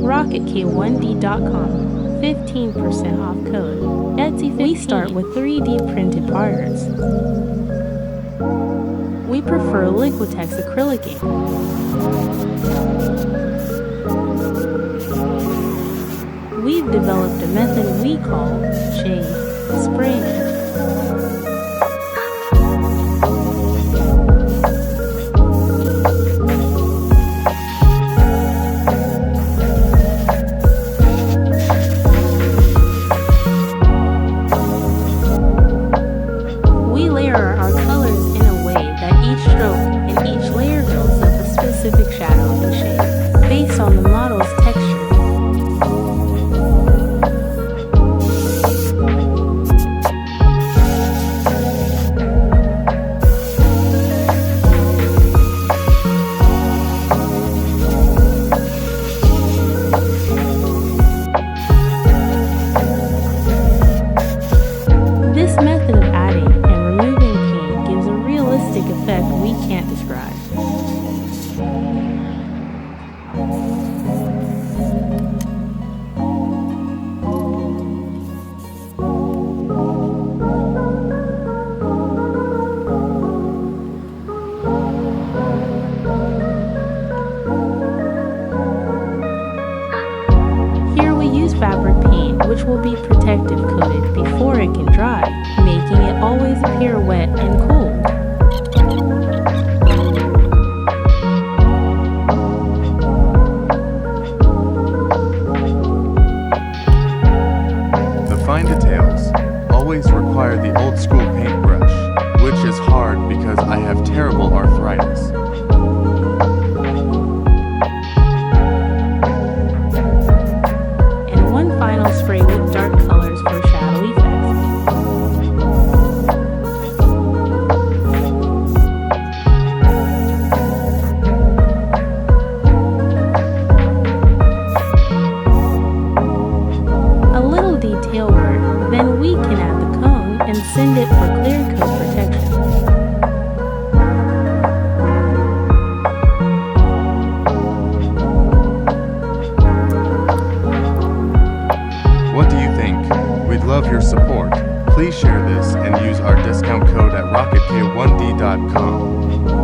RocketK1D.com, 15% off code. Etsy 15. We start with 3D printed parts. We prefer Liquitex acrylic ink. We've developed a method we call shade spraying. We layer our colors in a way that each stroke and each layer builds up a specific shadow and shade based on the model's texture. This method of adding and removing paint gives a realistic effect we can't describe. Here we use fabric paint, which will be protective coated before it can dry, making it always appear wet and cool. The fine details always require the old school paintbrush, which is hard because I have terrible arthritis. And one final spray with dark colors for shadow effects. A little detail work, then we can add the cone and send it for clear coat protection. What do you think? We'd love your support. Please share this and use our discount code at RocketK1D.com.